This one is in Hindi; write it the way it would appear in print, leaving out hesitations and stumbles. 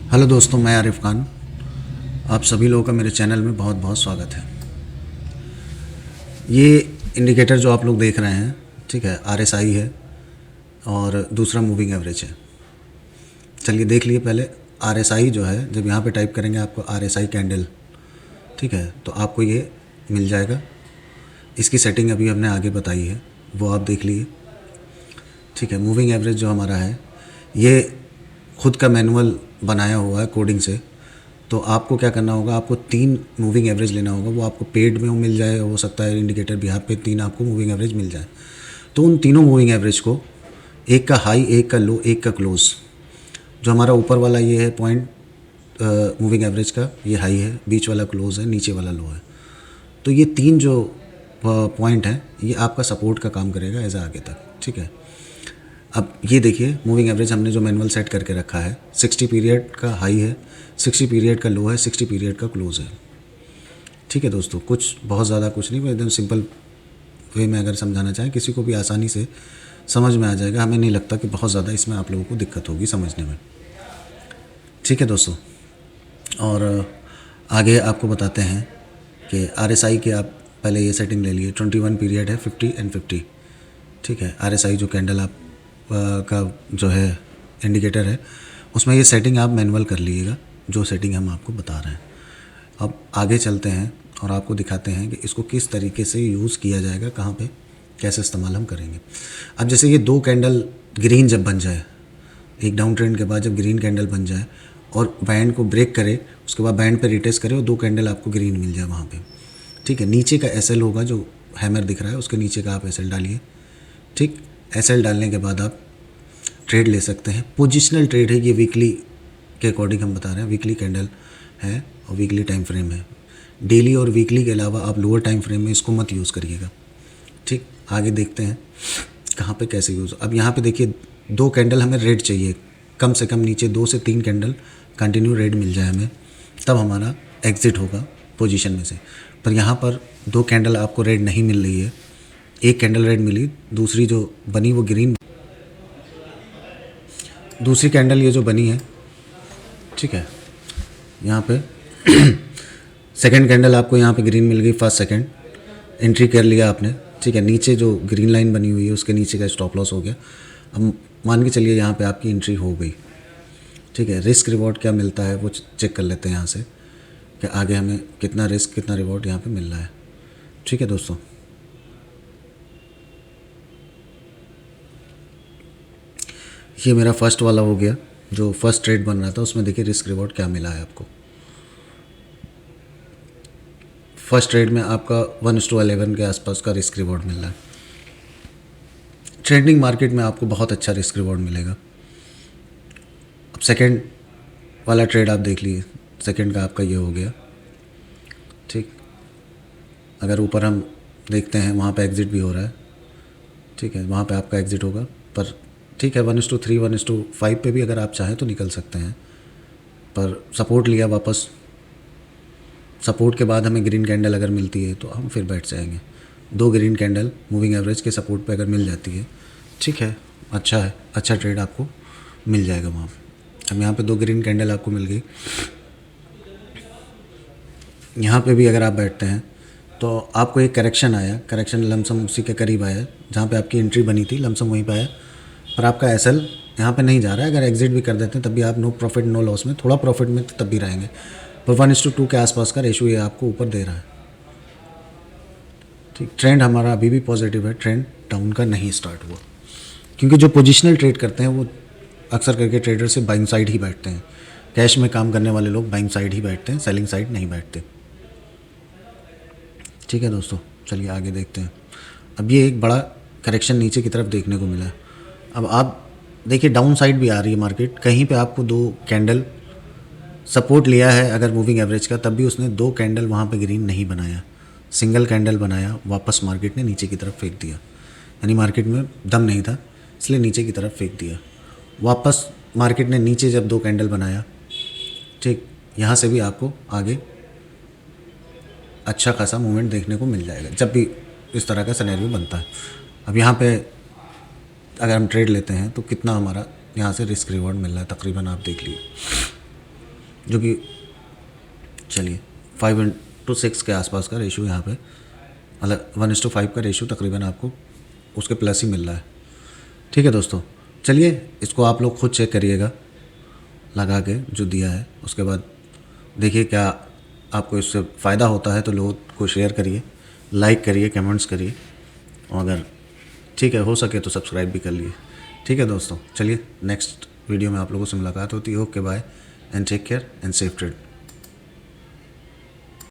हेलो दोस्तों, मैं आरिफ खान। आप सभी लोगों का मेरे चैनल में बहुत बहुत स्वागत है। ये इंडिकेटर जो आप लोग देख रहे हैं, ठीक है, आरएसआई है और दूसरा मूविंग एवरेज है। चलिए देख लिए पहले आरएसआई जो है, जब यहाँ पे टाइप करेंगे आपको आरएसआई कैंडल, ठीक है, तो आपको ये मिल जाएगा। इसकी सेटिंग अभी हमने आगे बताई है, वो आप देख लिए, ठीक है। मूविंग एवरेज जो हमारा है, ये खुद का मैनुअल बनाया हुआ है कोडिंग से। तो आपको क्या करना होगा, आपको 3 मूविंग एवरेज लेना होगा। वो आपको पेड में मिल जाए, हो सकता है इंडिकेटर भी यहाँ पे 3 आपको मूविंग एवरेज मिल जाए। तो उन तीनों मूविंग एवरेज को, एक का हाई, एक का लो, एक का क्लोज, जो हमारा ऊपर वाला ये है पॉइंट मूविंग एवरेज का, ये हाई है, बीच वाला क्लोज है, नीचे वाला लो है। तो ये 3 जो पॉइंट हैं, ये आपका सपोर्ट का काम करेगा एज आगे तक, ठीक है। अब ये देखिए मूविंग एवरेज हमने जो मैनुअल सेट करके रखा है, 60 पीरियड का हाई है, 60 पीरियड का लो है, 60 पीरियड का क्लोज है, ठीक है दोस्तों। कुछ बहुत ज़्यादा कुछ नहीं, एकदम सिंपल वे में अगर समझाना चाहें, किसी को भी आसानी से समझ में आ जाएगा। हमें नहीं लगता कि बहुत ज़्यादा इसमें आप लोगों को दिक्कत होगी समझने में, ठीक है दोस्तों। और आगे आपको बताते हैं कि आरएसआई के आप पहले ये सेटिंग ले लिए। 21 पीरियड है, 50 एंड 50, ठीक है। आरएसआई जो कैंडल आप का जो है इंडिकेटर है, उसमें ये सेटिंग आप मैनुअल कर लीजिएगा, जो सेटिंग हम आपको बता रहे हैं। अब आगे चलते हैं और आपको दिखाते हैं कि इसको किस तरीके से यूज़ किया जाएगा, कहाँ पे कैसे इस्तेमाल हम करेंगे। अब जैसे ये 2 कैंडल ग्रीन जब बन जाए, एक डाउन ट्रेंड के बाद जब ग्रीन कैंडल बन जाए और बैंड को ब्रेक करे, उसके बाद बैंड पे रिटेस्ट करे और 2 कैंडल आपको ग्रीन मिल जाए वहाँ पे, ठीक है। नीचे का एसएल होगा, जो हैमर दिख रहा है उसके नीचे का आप एसएल डालिए, ठीक। एसएल डालने के बाद आप ट्रेड ले सकते हैं। पोजिशनल ट्रेड है ये, वीकली के अकॉर्डिंग हम बता रहे हैं। वीकली कैंडल है और वीकली टाइम फ्रेम है। डेली और वीकली के अलावा आप लोअर टाइम फ्रेम में इसको मत यूज़ करिएगा, ठीक। आगे देखते हैं कहाँ पे कैसे यूज़। अब यहाँ पे देखिए 2 कैंडल हमें रेड चाहिए, कम से कम नीचे 2 से 3 कैंडल कंटिन्यू रेड मिल जाए हमें, तब हमारा एग्ज़िट होगा पोजीशन में से। पर यहाँ पर 2 कैंडल आपको रेड नहीं मिल रही है, एक कैंडल रेड मिली, दूसरी जो बनी वो ग्रीन, दूसरी कैंडल ये जो बनी है, ठीक है। यहाँ पे सेकंड कैंडल आपको यहाँ पे ग्रीन मिल गई, फर्स्ट सेकंड एंट्री कर लिया आपने, ठीक है। नीचे जो ग्रीन लाइन बनी हुई है उसके नीचे का स्टॉप लॉस हो गया। अब मान के चलिए यहाँ पे आपकी एंट्री हो गई, ठीक है। रिस्क रिवॉर्ड क्या मिलता है वो चेक कर लेते हैं यहाँ से, कि आगे हमें कितना रिस्क कितना रिवॉर्ड यहाँ पे मिल रहा है, ठीक है दोस्तों। ये मेरा फर्स्ट वाला हो गया, जो फर्स्ट ट्रेड बन रहा था, उसमें देखिए रिस्क रिवॉर्ड क्या मिला है आपको। फर्स्ट ट्रेड में आपका 1:11 के आसपास का रिस्क रिवॉर्ड मिल रहा है। ट्रेडिंग मार्केट में आपको बहुत अच्छा रिस्क रिवॉर्ड मिलेगा। अब सेकंड वाला ट्रेड आप देख लीजिए, सेकंड का आपका ये हो गया, ठीक। अगर ऊपर हम देखते हैं वहाँ पे एग्ज़िट भी हो रहा है, ठीक है, वहाँ पे आपका एग्ज़िट होगा। पर ठीक है, 1:3 1:5 पे भी अगर आप चाहें तो निकल सकते हैं। पर सपोर्ट लिया वापस, सपोर्ट के बाद हमें ग्रीन कैंडल अगर मिलती है तो हम फिर बैठ जाएंगे। 2 ग्रीन कैंडल मूविंग एवरेज के सपोर्ट पे अगर मिल जाती है, ठीक है, अच्छा ट्रेड आपको मिल जाएगा वहाँ। अब यहाँ पे 2 ग्रीन कैंडल आपको मिल गई, यहाँ पे भी अगर आप बैठते हैं तो आपको एक करेक्शन आया, करेक्शन लमसम उसी के करीब आया जहाँ पे आपकी एंट्री बनी थी, लमसम वहीं पे आया। पर आपका एसएल यहाँ पे नहीं जा रहा है। अगर एग्जिट भी कर देते हैं तब भी आप नो प्रॉफिट नो लॉस में, थोड़ा प्रॉफिट में तब भी रहेंगे। पर 1:2 के आसपास का रेशो ये आपको ऊपर दे रहा है, ठीक। ट्रेंड हमारा अभी भी पॉजिटिव है, ट्रेंड डाउन का नहीं स्टार्ट हुआ, क्योंकि जो पोजिशनल ट्रेड करते हैं वो अक्सर करके ट्रेडर से बाइंग साइड ही बैठते हैं। कैश में काम करने वाले लोग बाइंग साइड ही बैठते हैं, सेलिंग साइड नहीं बैठते, ठीक है दोस्तों। चलिए आगे देखते हैं। अब ये एक बड़ा करेक्शन नीचे की तरफ देखने को मिला है। अब आप देखिए डाउन साइड भी आ रही है मार्केट, कहीं पे आपको 2 कैंडल सपोर्ट लिया है अगर मूविंग एवरेज का, तब भी उसने 2 कैंडल वहाँ पे ग्रीन नहीं बनाया, सिंगल कैंडल बनाया, वापस मार्केट ने नीचे की तरफ फेंक दिया। यानी मार्केट में दम नहीं था, इसलिए नीचे की तरफ फेंक दिया। वापस मार्केट ने नीचे जब 2 कैंडल बनाया, ठीक, यहाँ से भी आपको आगे अच्छा खासा मूवमेंट देखने को मिल जाएगा जब भी इस तरह का सिनेरियो बनता है। अब यहाँ पे अगर हम ट्रेड लेते हैं तो कितना हमारा यहाँ से रिस्क रिवॉर्ड मिल रहा है, तकरीबन आप देख लीजिए, जो कि चलिए 5:6 के आसपास का रेशो यहाँ पे, मतलब 1:5 का रेशो तकरीबन आपको उसके प्लस ही मिल रहा है। ठीक है दोस्तों, चलिए इसको आप लोग खुद चेक करिएगा लगा के जो दिया है, उसके बाद देखिए क्या आपको इससे फ़ायदा होता है तो लोगों को शेयर करिए, लाइक करिए, कमेंट्स करिए, और अगर ठीक है हो सके तो सब्सक्राइब भी कर लिए। ठीक है दोस्तों, चलिए नेक्स्ट वीडियो में आप लोगों से मुलाकात होती है। Okay bye and take care and safe trade.